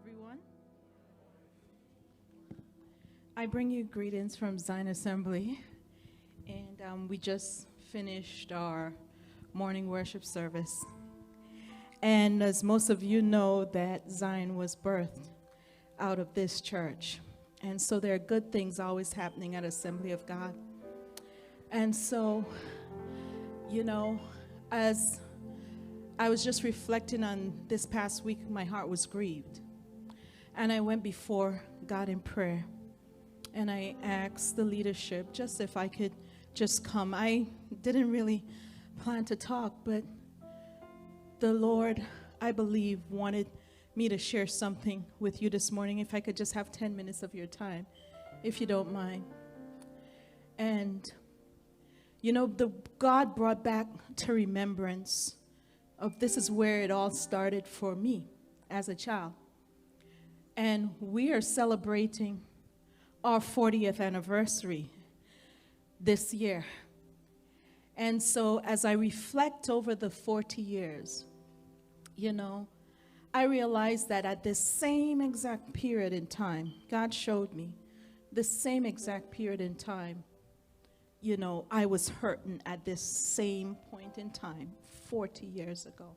everyone. I bring you greetings from Zion Assembly, and we just finished our morning worship service. And as most of you know, that Zion was birthed out of this church. And so there are good things always happening at Assembly of God. And so, as I was just reflecting on this past week, my heart was grieved. And I went before God in prayer. And I asked the leadership just if I could just come. I didn't really plan to talk, but the Lord, I believe, wanted me to share something with you this morning. If I could just have 10 minutes of your time, if you don't mind. And, God brought back to remembrance of this is where it all started for me as a child. And we are celebrating our 40th anniversary this year. And so as I reflect over the 40 years, I realized that at this same exact period in time, God showed me the same exact period in time, I was hurting at this same point in time 40 years ago.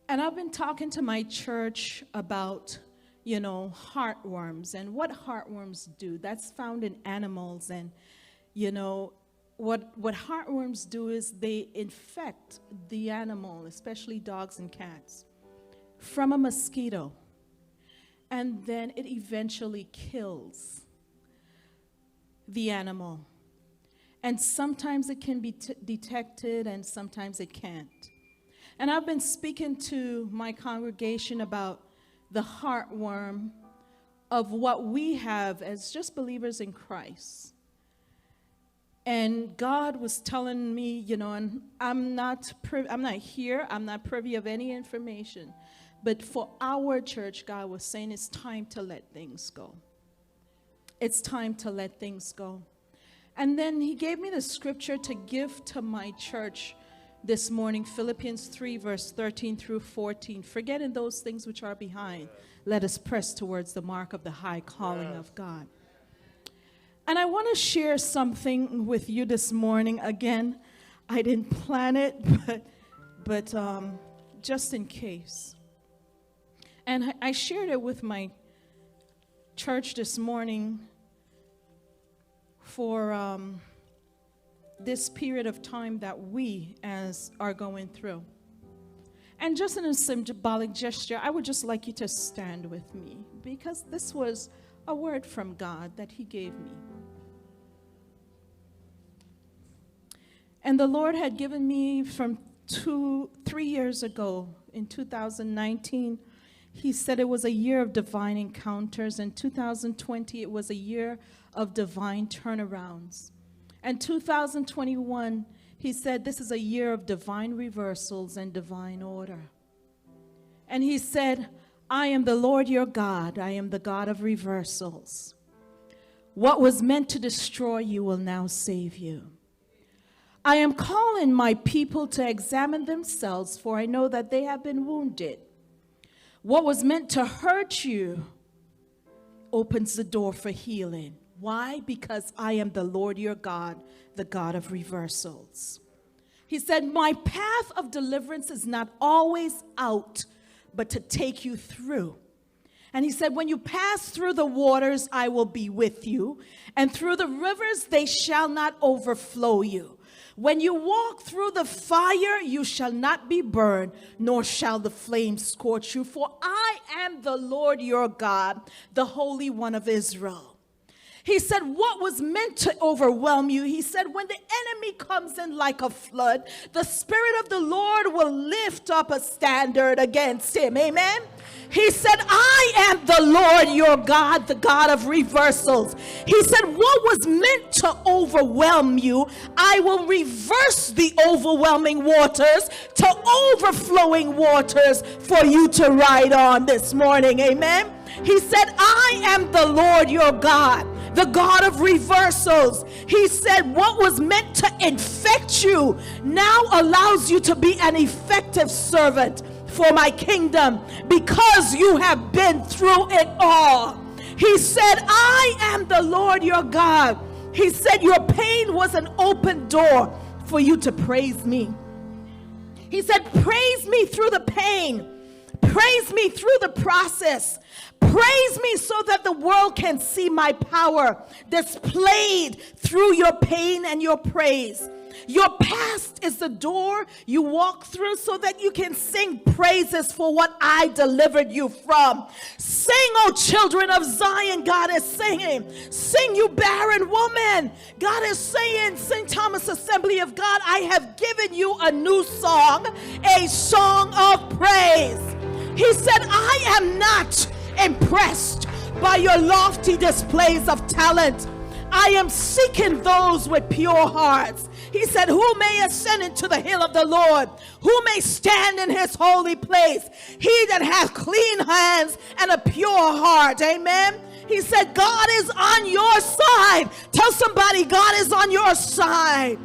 And I've been talking to my church about heartworms and what heartworms do. That's found in animals. And, what heartworms do is they infect the animal, especially dogs and cats, from a mosquito. And then it eventually kills the animal. And sometimes it can be detected and sometimes it can't. And I've been speaking to my congregation about the heartworm of what we have as just believers in Christ. And God was telling me, and I'm not here, I'm not privy of any information, but for our church, God was saying it's time to let things go. It's time to let things go. And then he gave me the scripture to give to my church this morning, Philippians 3, verse 13 through 14. Forgetting those things which are behind, let us press towards the mark of the high calling of God. And I want to share something with you this morning. Again, I didn't plan it, but just in case. And I shared it with my church this morning for this period of time that we are going through. And just in a symbolic gesture, I would just like you to stand with me, because this was a word from God that he gave me. And the Lord had given me from 3 years ago, in 2019, he said it was a year of divine encounters. In 2020, it was a year of divine turnarounds. And 2021, he said this is a year of divine reversals and divine order. And he said, I am the Lord your God. I am the God of reversals. What was meant to destroy you will now save you. I am calling my people to examine themselves, for I know that they have been wounded. What was meant to hurt you opens the door for healing. Why? Because I am the Lord your God, the God of reversals. He said, my path of deliverance is not always out, but to take you through. And he said, when you pass through the waters, I will be with you. And through the rivers, they shall not overflow you. When you walk through the fire, you shall not be burned, nor shall the flames scorch you. For I am the Lord your God, the Holy One of Israel. He said, what was meant to overwhelm you, he said, when the enemy comes in like a flood, the Spirit of the Lord will lift up a standard against him. Amen. He said, I am the Lord your God, the God of reversals. He said, what was meant to overwhelm you, I will reverse the overwhelming waters to overflowing waters for you to ride on this morning. Amen. He said, I am the Lord your God, the God of reversals. He said, what was meant to infect you now allows you to be an effective servant for my kingdom because you have been through it all. He said, I am the Lord your God. He said, your pain was an open door for you to praise me. He said, praise me through the pain. Praise me through the process. Praise me so that the world can see my power displayed through your pain and your praise. Your past is the door you walk through so that you can sing praises for what I delivered you from. Sing, O children of Zion, God is singing. Sing, you barren woman. God is saying, St. Thomas Assembly of God, I have given you a new song, a song of praise. He said, I am not impressed by your lofty displays of talent. I am seeking those with pure hearts. He said, who may ascend into the hill of the Lord? Who may stand in his holy place? He that hath clean hands and a pure heart. Amen. He said, God is on your side. Tell somebody, God is on your side.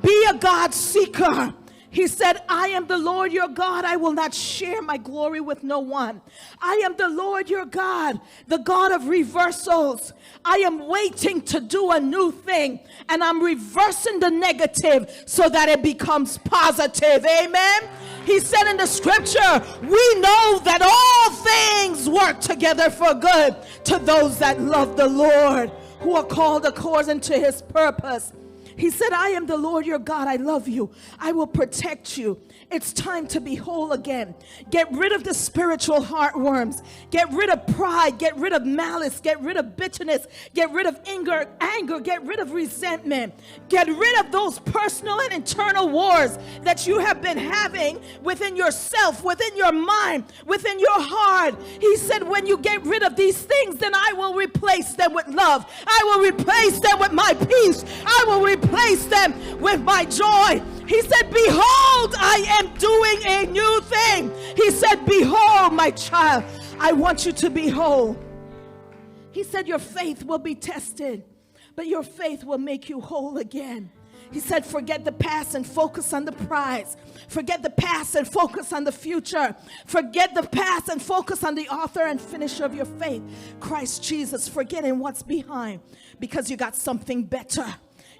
Be a God seeker. He said, I am the Lord your God. I will not share my glory with no one. I am the Lord your God, the God of reversals. I am waiting to do a new thing, and I'm reversing the negative so that it becomes positive. Amen. He said in the scripture, we know that all things work together for good to those that love the Lord, who are called according to his purpose. He said, I am the Lord your God. I love you. I will protect you. It's time to be whole again. Get rid of the spiritual heartworms. Get rid of pride. Get rid of malice. Get rid of bitterness. Get rid of anger. Get rid of resentment. Get rid of those personal and internal wars that you have been having within yourself, within your mind, within your heart. He said, when you get rid of these things, then I will replace them with love. I will replace them with my peace. I will replace them with my joy. He said, behold, I am doing a new thing. He said, behold, my child, I want you to be whole. He said, your faith will be tested, but your faith will make you whole again. He said, forget the past and focus on the prize. Forget the past and focus on the future. Forget the past and focus on the author and finisher of your faith, Christ Jesus, forgetting what's behind because you got something better.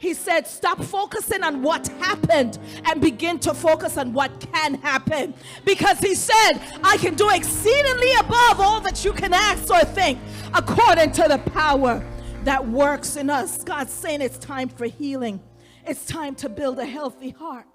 He said, stop focusing on what happened and begin to focus on what can happen. Because he said, I can do exceedingly above all that you can ask or think according to the power that works in us. God's saying it's time for healing. It's time to build a healthy heart.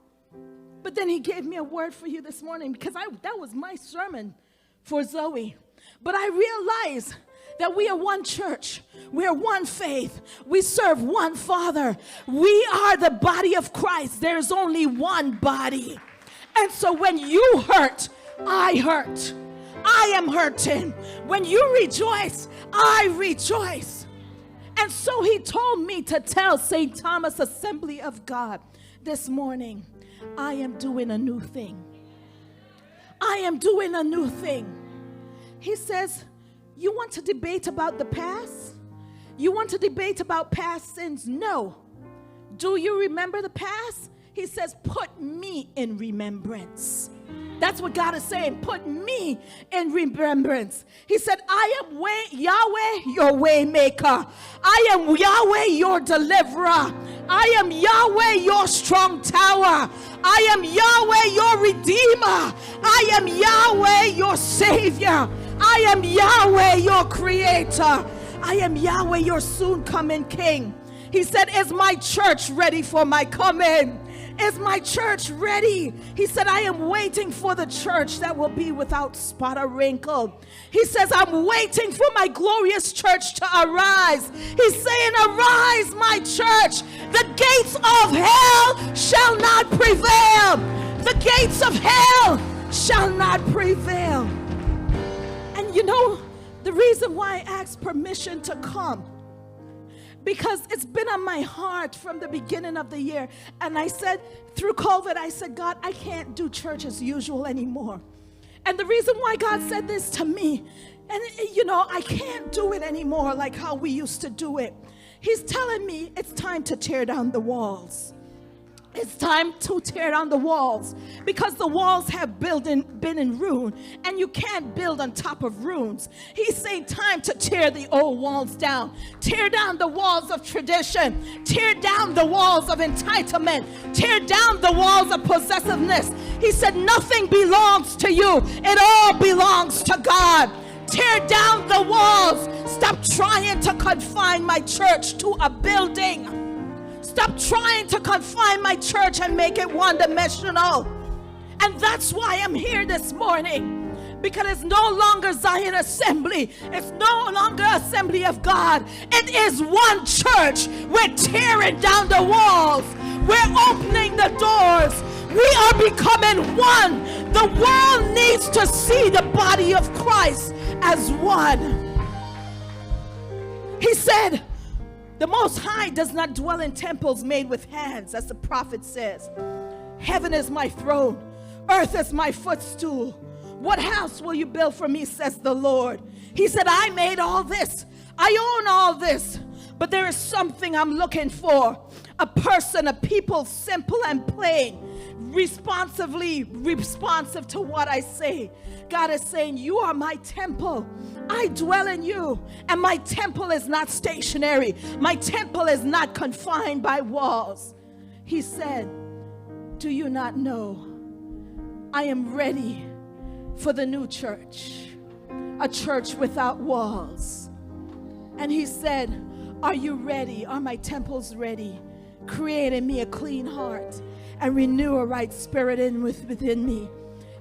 But then he gave me a word for you this morning because that was my sermon for Zoe. But I realized that we are one church. We are one faith. We serve one Father. We are the body of Christ. There's only one body. And so when you hurt, I hurt. I am hurting. When you rejoice, I rejoice. And so he told me to tell St. Thomas Assembly of God this morning, I am doing a new thing. I am doing a new thing. He says, you want to debate about the past? You want to debate about past sins? No. Do you remember the past? He says, put me in remembrance. That's what God is saying. Put me in remembrance. He said, I am Yahweh, your way maker. I am Yahweh, your deliverer. I am Yahweh, your strong tower. I am Yahweh, your redeemer. I am Yahweh, your savior. I am Yahweh, your creator. I am Yahweh, your soon coming king. He said, is my church ready for my coming? Is my church ready? He said, I am waiting for the church that will be without spot or wrinkle. He says, I'm waiting for my glorious church to arise. He's saying, arise, my church. The gates of hell shall not prevail. The gates of hell shall not prevail. And you know, the reason why I asked permission to come, because it's been on my heart from the beginning of the year. And I said, through COVID, I said, God, I can't do church as usual anymore. And the reason why God said this to me, and you know, I can't do it anymore like how we used to do it. He's telling me it's time to tear down the walls. It's time to tear down the walls, because the walls have been in ruin, and you can't build on top of ruins. He's saying time to tear the old walls down. Tear down the walls of tradition. Tear down the walls of entitlement. Tear down the walls of possessiveness. He said nothing belongs to you. It all belongs to God. Tear down the walls. Stop trying to confine my church to a building. Stop trying to confine my church and make it one-dimensional. And that's why I'm here this morning. Because it's no longer Zion Assembly. It's no longer Assembly of God. It is one church. We're tearing down the walls. We're opening the doors. We are becoming one. The world needs to see the body of Christ as one. He said, the Most High does not dwell in temples made with hands, as the prophet says. Heaven is my throne, earth is my footstool. What house will you build for me, says the Lord. He said, I made all this. I own all this. But there is something I'm looking for. A person, a people, simple and plain, responsive to what I say. God is saying, you are my temple. I dwell in you. And my temple is not stationary. My temple is not confined by walls. He said, do you not know? I am ready for the new church. A church without walls. And he said, are you ready? Are my temples ready? Create in me a clean heart and renew a right spirit within me.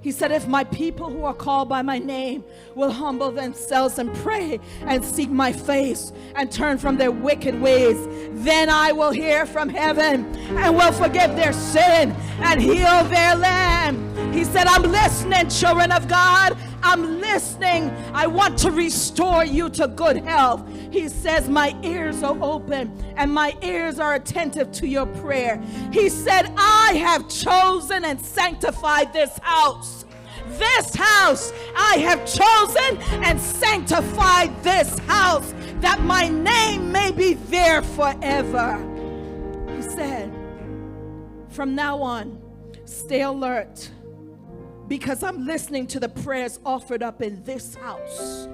He said, if my people who are called by my name will humble themselves and pray and seek my face and turn from their wicked ways, then I will hear from heaven and will forgive their sin and heal their land. He said, I'm listening, children of God. I'm listening. I want to restore you to good health. He says, my ears are open and my ears are attentive to your prayer. He said, I have chosen and sanctified this house. This house, I have chosen and sanctified this house, that my name may be there forever. He said, from now on, stay alert, because I'm listening to the prayers offered up in this house.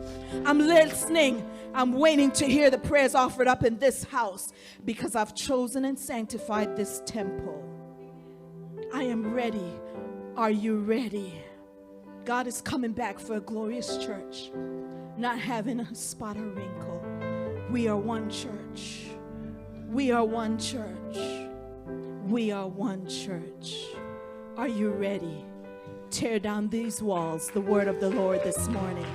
I'm listening. I'm waiting to hear the prayers offered up in this house, because I've chosen and sanctified this temple. I am ready. Are you ready? God is coming back for a glorious church, not having a spot or wrinkle. We are one church. We are one church. We are one church. Are you ready? Tear down these walls, the word of the Lord this morning.